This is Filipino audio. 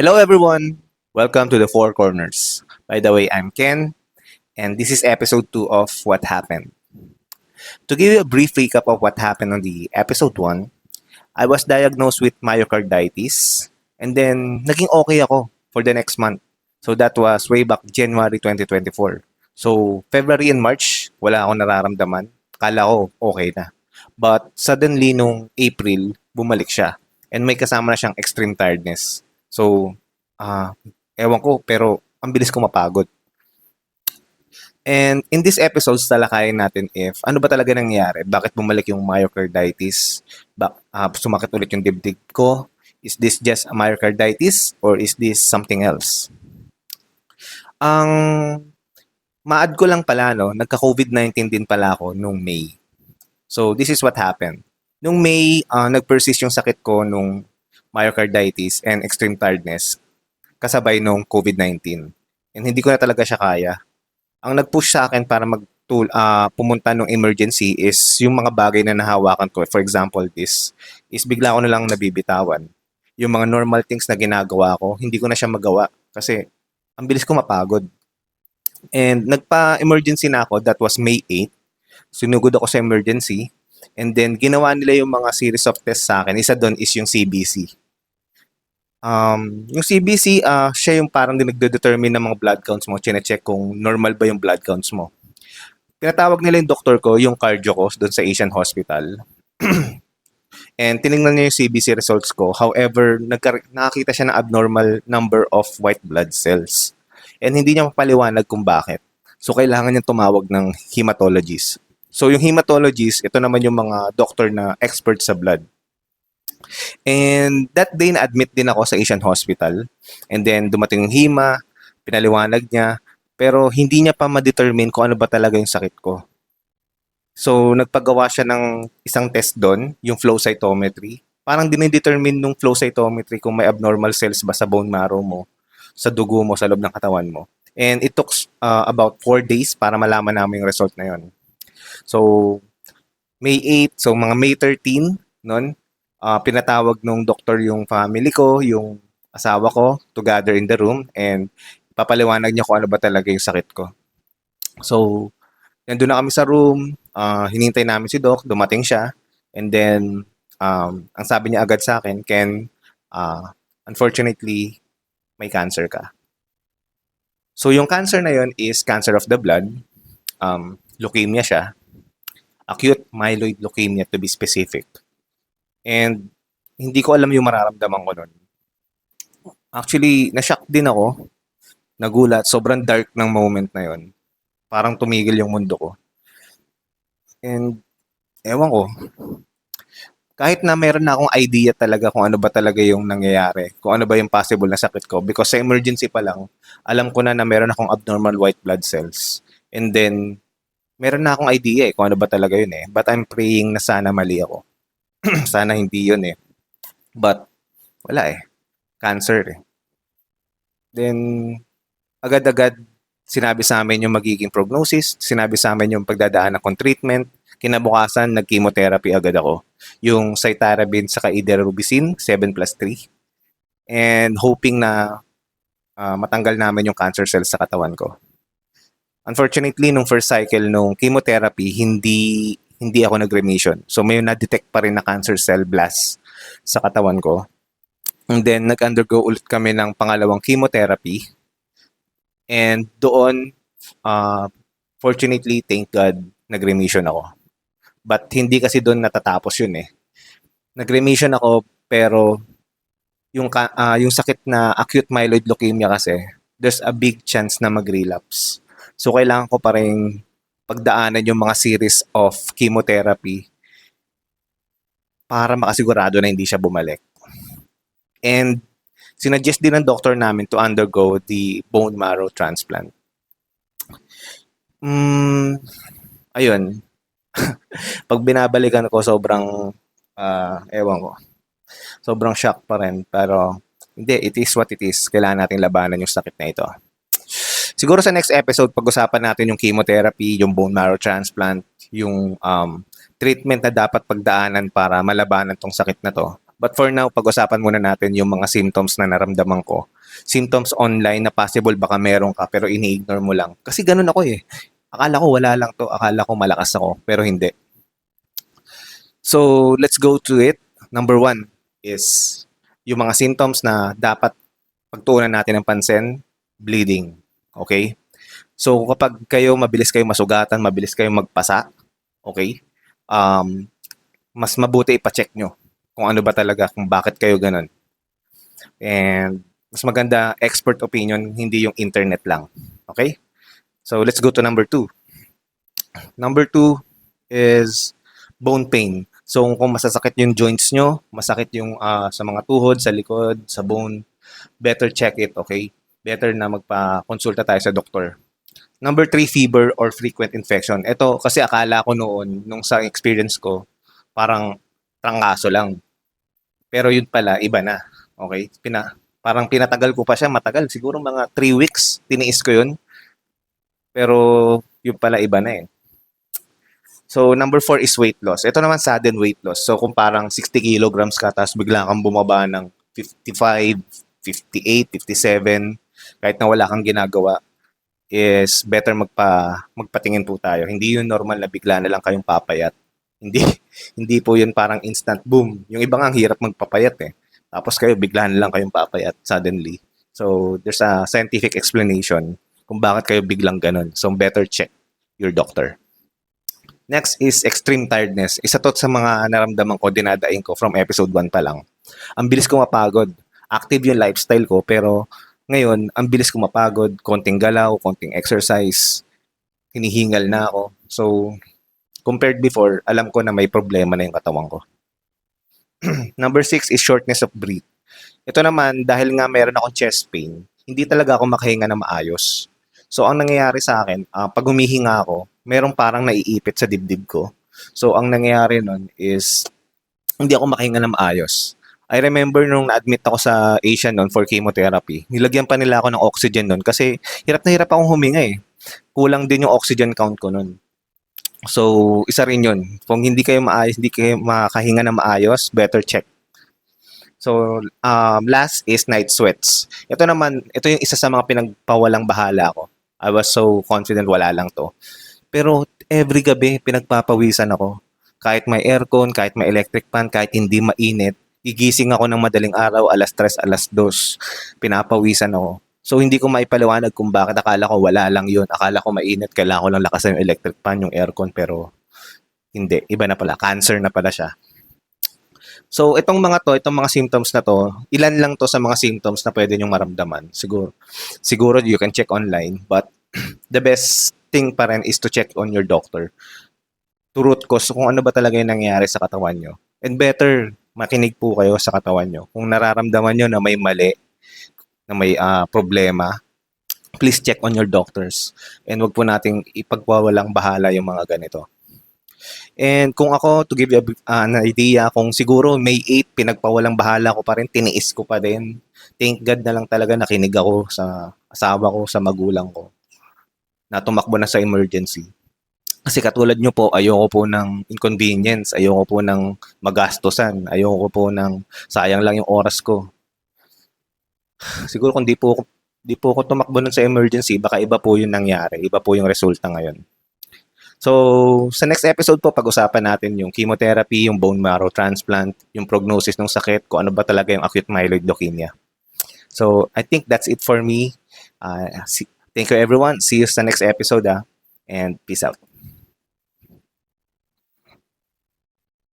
Hello, everyone. Welcome to the Four Corners. By the way, I'm Ken, and this is episode 2 of What Happened. To give you a brief recap of what happened on the episode 1, I was diagnosed with myocarditis, and then naging okay ako for the next month. So that was way back January 2024. So February and March, wala akong nararamdaman. Kala ko okay na. But suddenly nung April, bumalik siya. And may kasama na siyang extreme tiredness. So, ah, ewan ko, pero ang bilis ko mapagod. And in this episode, talakayin natin if ano ba talaga nangyayari, bakit bumalik yung myocarditis, sumakit ulit yung dibdib ko, is this just a myocarditis or is this something else? Ang maad ko lang pala, no, nagka-COVID-19 din pala ako nung May. So this is what happened. Nung May, nag-persist yung sakit ko nung myocarditis and extreme tiredness kasabay nung COVID-19. And hindi ko na talaga siya kaya. Ang nag-push sa akin para pumunta ng emergency is yung mga bagay na nahawakan ko. For example, this is bigla ko na lang nabibitawan. Yung mga normal things na ginagawa ko, hindi ko na siya magawa kasi ang bilis ko mapagod. And nagpa-emergency na ako, that was May 8. Sinugod ako sa emergency. And then ginawa nila yung mga series of tests sa akin. Isa doon is yung CBC. Yung CBC, siya yung parang nagde-determine ng mga blood counts mo. Chine-check kung normal ba yung blood counts mo. Pinatawag nila yung doktor ko, yung cardio ko, doon sa Asian Hospital. And tinignan niya yung CBC results ko. However, nakakita siya ng abnormal number of white blood cells. And hindi niya mapaliwanag kung bakit. So, kailangan niya tumawag ng hematologist. So, yung hematologist, ito naman yung mga doctor na expert sa blood. And that day, na-admit din ako sa Asian Hospital. And then, dumating yung hima, pinaliwanag niya, pero hindi niya pa ma-determine kung ano ba talaga yung sakit ko. So, nagpagawa siya ng isang test doon, yung flow cytometry. Parang dinidetermine nung flow cytometry kung may abnormal cells ba sa bone marrow mo, sa dugo mo, sa loob ng katawan mo. And it took about 4 days para malaman namin yung result na yon. So, May 8, so mga May 13, noon, pinatawag nung doktor yung family ko, yung asawa ko, to gather in the room, and papaliwanag niya kung ano ba talaga yung sakit ko. So, nandun na kami sa room, hinintay namin si Doc, dumating siya, and then, ang sabi niya agad sa akin, Ken, unfortunately, may cancer ka. So, yung cancer na yon is cancer of the blood, leukemia siya, acute myeloid leukemia to be specific. And hindi ko alam yung mararamdaman ko nun. Actually, na-shock din ako. Nagulat. Sobrang dark ng moment na yon. Parang tumigil yung mundo ko. And ewan ko. Kahit na meron na akong idea talaga kung ano ba talaga yung nangyayari. Kung ano ba yung possible na sakit ko. Because sa emergency pa lang, alam ko na meron akong abnormal white blood cells. And then, meron na akong idea kung ano ba talaga yun eh. But I'm praying na sana mali ako. Sana hindi yun eh. But, wala eh. Cancer eh. Then, agad-agad, sinabi sa amin yung magiging prognosis, sinabi sa amin yung pagdadaan akong treatment, kinabukasan, nag-chemotherapy agad ako. Yung cytarabine sa idarubicin, 7+3. And hoping na matanggal namin yung cancer cells sa katawan ko. Unfortunately, nung first cycle nung chemotherapy, hindi ako nag-remission. So may na-detect pa rin na cancer cell blast sa katawan ko. And then nag-undergo ulit kami ng pangalawang chemotherapy. And doon, fortunately, thank God, nag-remission ako. But hindi kasi doon natatapos yun eh. Nag-remission ako pero yung sakit na acute myeloid leukemia kasi, there's a big chance na mag-relapse. So kailangan ko pa rin pagdaanan yung mga series of chemotherapy para makasigurado na hindi siya bumalik. And sinuggest din ng doctor namin to undergo the bone marrow transplant. Ayun. Pag binabalikan ko, sobrang, ewan ko, sobrang shock pa rin. Pero hindi, it is what it is. Kailangan natin labanan yung sakit na ito. Siguro sa next episode, pag-usapan natin yung chemotherapy, yung bone marrow transplant, yung treatment na dapat pagdaanan para malabanan tong sakit na to. But for now, pag-usapan muna natin yung mga symptoms na naramdaman ko. Symptoms online na possible baka meron ka pero ini-ignore mo lang. Kasi ganun ako eh. Akala ko wala lang to, akala ko malakas ako, pero hindi. So, let's go to it. Number one is yung mga symptoms na dapat pagtuunan natin ng pansin, bleeding. Okay? So, kapag kayo, mabilis kayo masugatan, mabilis kayo magpasa, okay? Mas mabuti ipacheck nyo kung ano ba talaga, kung bakit kayo ganun. And mas maganda, expert opinion, hindi yung internet lang. Okay? So, let's go to number two. Number two is bone pain. So, kung masasakit yung joints nyo, masakit yung sa mga tuhod, sa likod, sa bone, better check it, okay? Better na magpa-konsulta tayo sa doktor. Number three, fever or frequent infection. Ito, kasi akala ko noon, nung sa experience ko, parang trangkaso lang. Pero yun pala, iba na. Okay? Parang pinatagal ko pa siya, matagal. Siguro mga 3 weeks, tiniis ko yun. Pero yun pala, iba na eh. So, number 4 is weight loss. Ito naman, sudden weight loss. So, kung parang 60 kilograms ka, tapos bigla kang bumaba ng 55, 58, 57, kahit na wala kang ginagawa, is better magpatingin po tayo. Hindi yun normal na bigla na lang kayong papayat. Hindi hindi po yun parang instant boom. Yung iba nga ang hirap magpapayat eh. Tapos kayo bigla na lang kayong papayat suddenly. So, there's a scientific explanation kung bakit kayo biglang ganun. So, better check your doctor. Next is extreme tiredness. Isa to sa mga naramdaman ko, dinadaing ko from episode 1 pa lang. Ang bilis ko mapagod. Active yung lifestyle ko, pero ngayon, ang bilis ko mapagod. Konting galaw, konting exercise. Hinihingal na ako. So, compared before, alam ko na may problema na yung katawan ko. Number 6 is shortness of breath. Ito naman, dahil nga meron akong chest pain, hindi talaga ako makahinga na maayos. So, ang nangyayari sa akin, pag humihinga ako, merong parang naiipit sa dibdib ko. So, ang nangyayari nun is, hindi ako makahinga na maayos. I remember nung na-admit ako sa Asian nun for chemotherapy, nilagyan pa nila ako ng oxygen nun kasi hirap na hirap akong huminga eh. Kulang din yung oxygen count ko nun. So, isa rin yun. Kung hindi kayo maayos, hindi kayo makahinga na maayos, better check. So, last is night sweats. Ito naman, ito yung isa sa mga pinagpawalang bahala ko. I was so confident wala lang to. Pero every gabi, pinagpapawisan ako. Kahit may aircon, kahit may electric fan, kahit hindi mainit, gigising ako ng madaling araw, alas 3, alas 2, pinapawisan ako. So, hindi ko maipaliwanag kung bakit akala ko wala lang yun. Akala ko mainit, kailangan ko lang lakasan yung electric fan, yung aircon, pero hindi. Iba na pala. Cancer na pala siya. So, itong mga symptoms na to, ilan lang to sa mga symptoms na pwede nyong maramdaman. Siguro you can check online, but the best thing pa rin is to check on your doctor. To root cause kung ano ba talaga yung nangyayari sa katawan nyo. And better, makinig po kayo sa katawan nyo. Kung nararamdaman nyo na may mali, na may problema, please check on your doctors. And wag po nating ipagwawalang bahala yung mga ganito. And kung ako, to give you an idea, kung siguro May 8, pinagpawalang bahala ko pa rin, tiniis ko pa din. Thank God na lang talaga nakinig ako sa asawa ko, sa magulang ko, na tumakbo na sa emergency. Kasi katulad nyo po, ayoko po ng inconvenience, ayoko po ng magastosan, ayoko po ng sayang lang yung oras ko. Siguro kung di po ako tumakbo nun sa emergency, baka iba po yung nangyari, iba po yung resulta ngayon. So, sa next episode po, pag-usapan natin yung chemotherapy, yung bone marrow transplant, yung prognosis ng sakit, kung ano ba talaga yung acute myeloid leukemia. So, I think that's it for me. Thank you everyone. See you sa next episode and peace out.